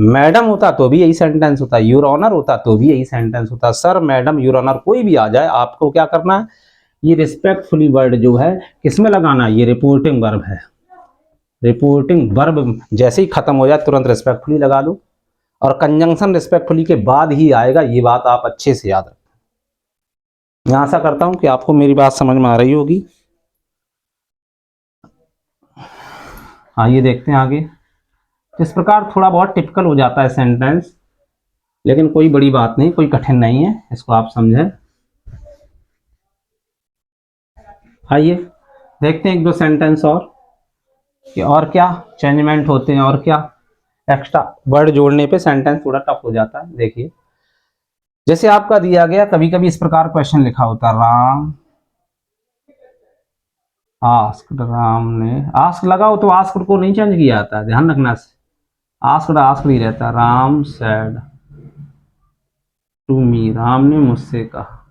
मैडम होता तो भी यही सेंटेंस होता, यूर ऑनर होता तो भी यही सेंटेंस होता, सर मैडम यूर ऑनर कोई भी आ जाए, आपको क्या करना है, ये रिस्पेक्टफुली वर्ड जो है किसमें लगाना, ये रिपोर्टिंग वर्ब है, रिपोर्टिंग वर्ब जैसे ही खत्म हो जाए तुरंत रिस्पेक्टफुली लगा दो, और कंजंक्शन रिस्पेक्टफुली के बाद ही आएगा, ये बात आप अच्छे से याद रखें। मैं आशा करता हूं कि आपको मेरी बात समझ में आ रही होगी। आइए देखते हैं आगे। इस प्रकार थोड़ा बहुत टिपिकल हो जाता है सेंटेंस, लेकिन कोई बड़ी बात नहीं, कोई कठिन नहीं है, इसको आप समझें। आइए देखते हैं एक दो सेंटेंस और कि और क्या चेंजमेंट होते हैं, और क्या एक्स्ट्रा वर्ड जोड़ने पे सेंटेंस थोड़ा टफ हो जाता है। देखिए जैसे आपका दिया गया, कभी कभी इस प्रकार क्वेश्चन लिखा होता है, राम आस्क्ड, राम ने आस्क लगाओ तो आस्क्ड को नहीं चेंज किया जाता है, ध्यान रखना से, आस्क्ड आस्क्ड ही रहता है। Ram said to me, Ram ने मुझसे कहा,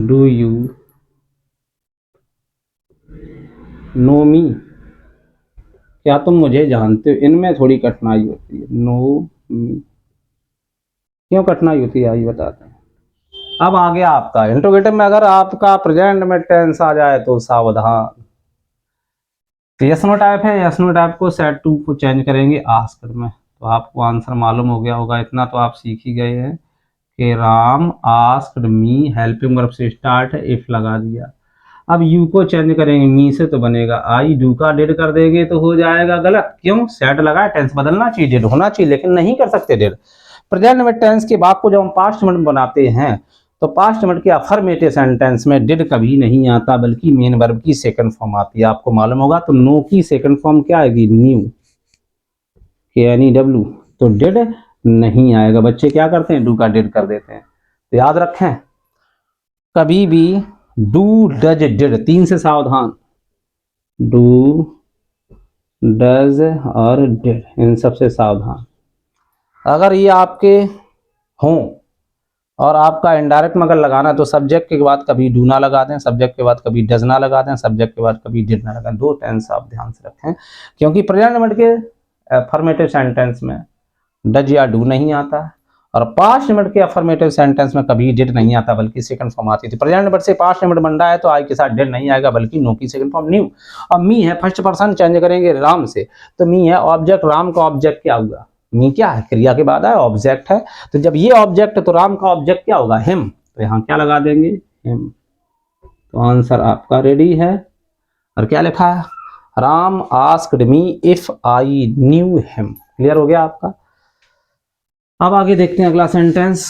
डू यू नो मी, क्या तुम मुझे जानते हो। इनमें थोड़ी कठिनाई होती है, नो मी, क्यों कठिनाई होती है आइए बताते हैं। अब आ गया आपका इंट्रोगेटिव में, अगर आपका प्रेजेंट में टेंस आ जाए तो सावधान। तो यस नो टाइप है, यस नो टाइप को सेड टू को चेंज करेंगे आस्क्ड में, तो आपको आंसर मालूम हो गया होगा, इतना तो आप सीख ही गए हैं कि Ram asked me, helping verb से स्टार्ट है, इफ लगा दिया। अब यू को चेंज करेंगे, मी से तो बनेगा आई, डू का डिड कर देंगे तो हो जाएगा गलत, क्यों, सेड लगा, टेंस बदलना चाहिए, डिड होना चाहिए, लेकिन नहीं कर सकते डिड। प्रेजेंट में टेंस के बाद को जब हम पास्ट में बनाते हैं तो पास्ट में के अफर्मेटिव सेंटेंस में डिड कभी नहीं आता, बल्कि मेन वर्ब की सेकंड फॉर्म आती है, आपको मालूम होगा। तो नो की सेकंड फॉर्म क्या आएगी, न्यू, KNEW, तो डिड नहीं आएगा। बच्चे क्या करते हैं, डू का डिड कर देते हैं, तो याद रखें कभी भी डू डज डिड, तीन से सावधान, डू डज और डिड, इन सबसे सावधान। अगर ये आपके हों और आपका इनडायरेक्ट में अगर लगाना है तो सब्जेक्ट के बाद कभी डू ना लगा दें, सब्जेक्ट के बाद कभी डज ना लगा दें, सब्जेक्ट के बाद कभी डिड ना लगा दें, दो टेंस आप ध्यान से रखें, क्योंकि प्रेजेंट मोमेंट के अफर्मेटिव सेंटेंस में डज या डू नहीं आता है, और पास्ट नंबर के अफर्मेटिव सेंटेंस में कभी डिड नहीं आता बल्कि सेकंड फॉर्म आती थी। प्रेजेंट नंबर से पास्ट नंबर बन रहा है तो आई के साथ डिड नहीं आएगा बल्कि नो की सेकंड फॉर्म न्यू। अब मी है, फर्स्ट पर्सन चेंज करेंगे राम से, तो मी है ऑब्जेक्ट, राम का ऑब्जेक्ट क्या होगा, मी क्या है, क्रिया के बाद है ऑब्जेक्ट है, तो जब ये ऑब्जेक्ट है तो राम का ऑब्जेक्ट क्या होगा, हिम, तो यहाँ क्या लगा देंगे, हिम। तो आंसर आपका रेडी है। और क्या लिखा है, Ram asked me if I knew him. Clear हो गया आपका। अब आगे देखते हैं अगला सेंटेंस,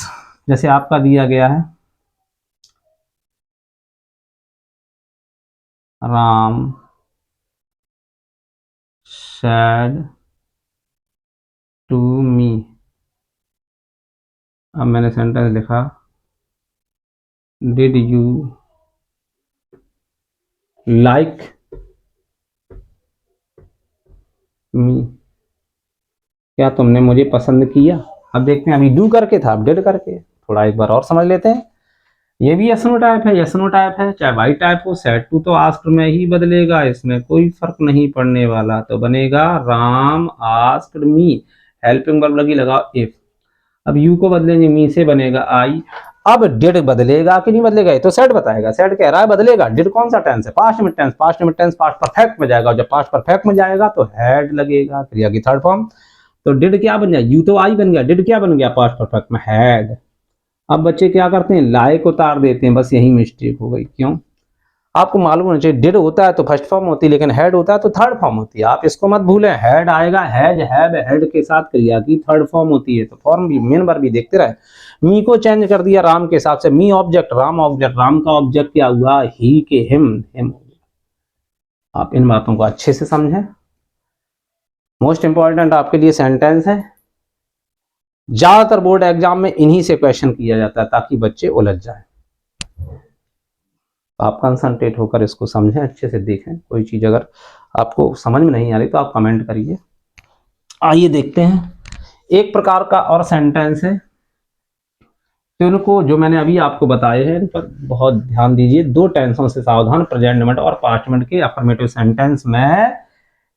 जैसे आपका दिया गया है, राम सैड टू मी। अब मैंने सेंटेंस लिखा, डिड यू लाइक मी, क्या तुमने मुझे पसंद किया। अब देखते हैं, अभी डू करके था, अब डिड करके, थोड़ा एक बार और समझ लेते हैं। ये भी यस नो टाइप है, यस नो टाइप है, चाहे वाई टाइप हो, सेड टू तो आस्क्ड में ही बदलेगा, इसमें कोई फर्क नहीं पड़ने वाला, तो बनेगा Ram asked me, helping verb लगी लगाओ इफ। अब यू को बदलेंगे मी से, बनेगा आई। अब डिड बदलेगा कि नहीं बदलेगा, ये तो सेड बताएगा, सेड कह रहा है बदलेगा। डिड कौन सा टेंस है, पास्ट में टेंस, पास्ट में टेंस पास्ट परफेक्ट में जाएगा, जब पास्ट परफेक्ट में जाएगा तो हैड लगेगा, क्रिया की थर्ड फॉर्म। तो डिड क्या बन गया, यू तो आई बन गया, डिड क्या बन गया पास्ट परफेक्ट में, हैड। अब बच्चे क्या करते हैं, लाइक उतार देते हैं, बस यही मिस्टेक हो गई। क्यों, आपको मालूम होना चाहिए, डिड होता है तो फर्स्ट फॉर्म होती है, लेकिन हेड होता है तो थर्ड फॉर्म होती है, आप इसको मत भूलें। हेड आएगा, हैज हैव हेड के साथ क्रिया की थर्ड फॉर्म होती है, तो फॉर्म भी मेन बार भी देखते रहे। मी को चेंज कर दिया राम के हिसाब से, मी ऑब्जेक्ट, राम ऑब्जेक्ट, राम का ऑब्जेक्ट क्या हुआ, ही के हिम, हिम। आप इन बातों को अच्छे से समझें। मोस्ट इंपॉर्टेंट आपके लिए सेंटेंस है, ज्यादातर बोर्ड एग्जाम में इन्हीं से क्वेश्चन किया जाता है ताकि बच्चे उलझ जाए। आप कंसंट्रेट होकर इसको समझें, अच्छे से देखें, कोई चीज अगर आपको समझ में नहीं आ रही तो आप कमेंट करिए। आइए देखते हैं, एक प्रकार का और सेंटेंस है, तो इनको जो मैंने अभी आपको बताए हैं इन पर बहुत ध्यान दीजिए। दो टेंसों से सावधान, प्रेजेंट मोमेंट और पास्ट मोमेंट के अफर्मेटिव सेंटेंस में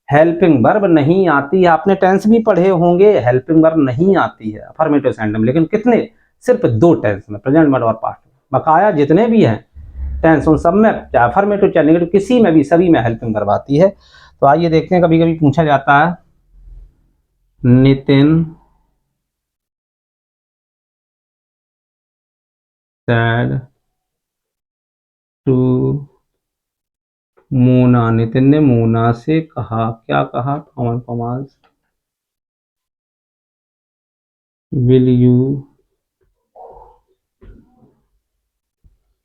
हेल्पिंग वर्ब नहीं आती है। आपने टेंस भी पढ़े होंगे, हेल्पिंग वर्ब नहीं आती है अफर्मेटिव सेंटेंस में, लेकिन कितने, सिर्फ दो टेंस में, प्रेजेंट मोमेंट और पास्ट। बकाया जितने भी हैं टेंस उन सब में, चाहे अफर्मेटिव चाहे नेगेटिव, किसी में भी, सभी में हेल्पिंग वर्ब आती है। तो आइए देखते हैं, कभी कभी पूछा जाता है, नितिन सैड टू मोना, नितिन ने मोना से कहा, क्या कहा, common commas, will you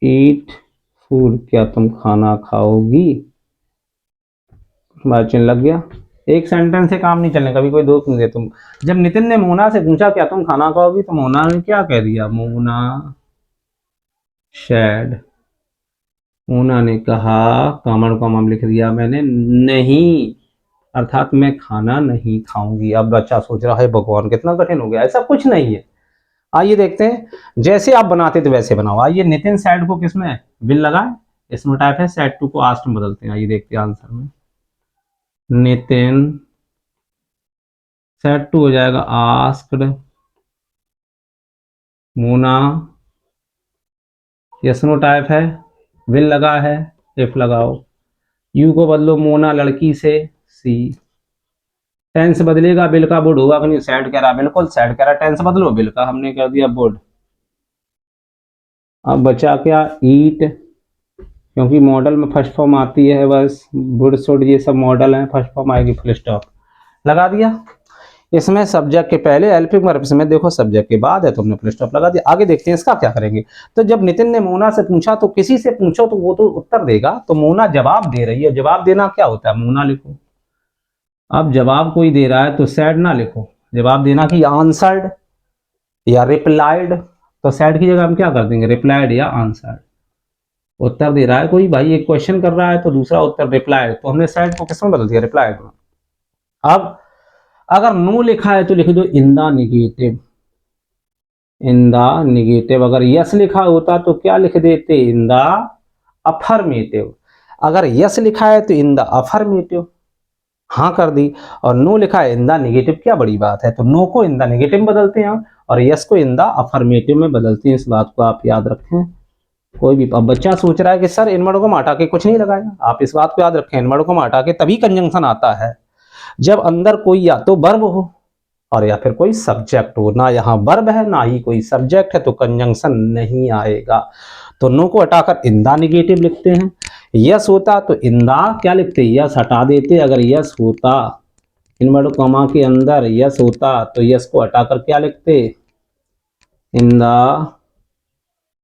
eat food, क्या तुम खाना खाओगी, चिन्ह लग गया। एक सेंटेंस से काम नहीं चलने, कभी कोई दोस्त नहीं दे तुम। जब नितिन ने मोना से पूछा क्या तुम खाना खाओगी, तो मोना ने क्या कह दिया, मोना शेड, मोना ने कहा, कॉमन कॉमा लिख दिया मैंने, नहीं, अर्थात मैं खाना नहीं खाऊंगी। अब बच्चा सोच रहा है भगवान कितना कठिन हो गया, ऐसा कुछ नहीं है। आइए देखते हैं, जैसे आप बनाते थे वैसे बनाओ। आइए, नितिन सैड को किसमें विल लगाए, इसमें टाइप है, सैड टू को आस्क्ड में बदलते हैं। आइए देखते हैं आंसर में, नितिन सैड टू हो जाएगा asked Mona, yes no type है, विल लगा है, इफ लगाओ, यू को बदलो मोना लड़की से, सी, टेंस बदलेगा, बिल का बुड होगा कि नहीं, सैड कह रहा, बिल्कुल सैड कह रहा, टेंस बदलो, बिल का हमने कर दिया बुड। अब बचा क्या, ईट, क्योंकि मॉडल में फर्स्ट फॉर्म आती है, बस बुड शुड ये सब मॉडल है, फर्स्ट फॉर्म आएगी, फुल स्टॉप लगा दिया। इसमें सब्जेक्ट के पहले हेल्पिंग वर्ब, इसमें देखो सब्जेक्ट के बाद है तो हमने फुल स्टॉप लगा दिया। आगे देखते हैं इसका क्या करेंगे। तो जब नितिन ने मोना से पूछा, तो किसी से पूछो तो वो तो उत्तर देगा, तो मोना जवाब दे रही है, जवाब देना क्या होता है, मोना लिखो। अब जवाब कोई दे रहा है तो सैड ना लिखो, जवाब देना कि आंसर्ड या रिप्लाइड, तो सैड की जगह हम क्या कर देंगे, रिप्लाइड या आंसर्ड। उत्तर दे रहा है कोई भाई, एक क्वेश्चन कर रहा है तो दूसरा उत्तर रिप्लाइड, तो हमने सैड को किसमें बदल दिया, रिप्लाइड में। अब अगर नो लिखा है तो लिख दो in the negative, in the negative. अगर यस लिखा होता तो क्या लिख देते, इन द अफर्मेटिव। अगर यस लिखा है तो इन द अफर्मेटिव, हाँ कर दी, और नो लिखा है इन द निगेटिव, क्या बड़ी बात है, तो नो को इन द निगेटिव बदलते हैं और यस को इन द अफर्मेटिव में बदलती हैं। इस बात को आप याद रखें। कोई भी अब बच्चा सोच रहा है कि सर इन वर्डों को हम हटा के कुछ नहीं लगाया, आप इस बात को याद रखें, इन वर्डों को हम हटा के तभी कंजंक्शन आता है जब अंदर कोई या तो वर्ब हो और या फिर कोई सब्जेक्ट हो। ना यहाँ वर्ब है ना ही कोई सब्जेक्ट है, तो कंजंक्शन नहीं आएगा। तो नो को हटाकर इंदा निगेटिव लिखते हैं। यस होता तो इंदा क्या लिखते, यस हटा देते। अगर यस होता इनवर्ट कॉमा के अंदर यस होता तो यस को हटाकर क्या लिखते, इंदा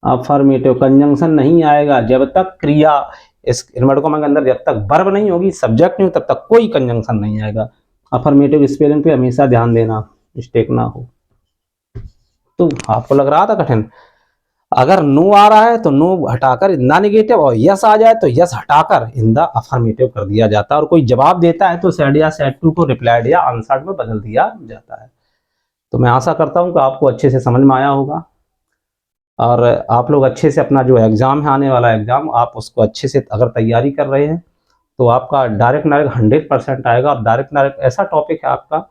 अफर्मेटिव। कंजंक्शन नहीं आएगा जब तक क्रिया इस इनवर्ट कॉमा के अंदर जब तक वर्ब नहीं होगी, सब्जेक्ट नहीं हो, तब तक कोई कंजंक्शन नहीं आएगा। अफर्मेटिव स्पेलिंग पे हमेशा ध्यान देना, मिस्टेक ना हो। तो आपको लग रहा था कठिन, अगर नो आ रहा है तो नो हटाकर इंदा निगेटिव, और यस आ जाए तो यस हटाकर इंदा अफर्मेटिव कर दिया जाता है। और कोई जवाब देता है तो सेड या सेड टू को रिप्लाइड या आंसर्ड में बदल दिया जाता है। तो मैं आशा करता हूं कि आपको अच्छे से समझ में आया होगा और आप लोग अच्छे से अपना जो एग्जाम है, आने वाला एग्जाम, आप उसको अच्छे से अगर तैयारी कर रहे हैं तो आपका डायरेक्ट 100% आएगा। और डायरेक्ट ऐसा टॉपिक है आपका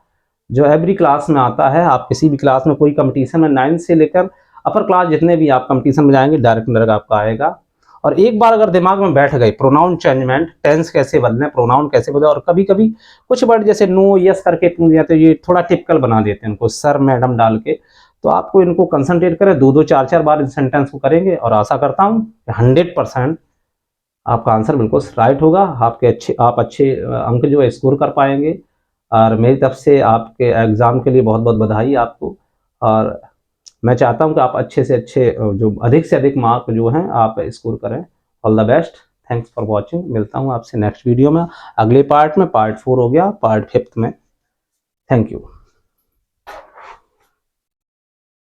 जो एवरी क्लास में आता है। आप किसी भी क्लास में कोई कंपटीशन में 9 से लेकर अपर क्लास जितने भी आप कंपटीशन में जाएंगे, डायरेक्ट आपका आएगा। और एक बार अगर दिमाग में बैठ गई प्रोनाउन चेंजमेंट, टेंस कैसे बदलें, प्रोनाउन कैसे बदले, और कभी कभी कुछ वर्ड जैसे नो यस करके पूछ दिया तो ये थोड़ा टिपिकल बना देते हैं इनको सर मैडम डाल के। तो आपको इनको कंसंट्रेट करें, 2-2 4-4 बार इस सेंटेंस को करेंगे और आशा करता हूँ 100% आपका आंसर बिल्कुल राइट होगा। आप अच्छे अंक जो है स्कोर कर पाएंगे। और मेरी तरफ से आपके एग्ज़ाम के लिए बहुत बहुत बधाई आपको। और मैं चाहता हूं कि आप अच्छे से अच्छे जो अधिक से अधिक मार्क जो हैं आप स्कोर करें। All the best, thanks for watching. मिलता हूं आपसे नेक्स्ट वीडियो में, अगले पार्ट में। पार्ट 4 हो गया, पार्ट 5 में। Thank you.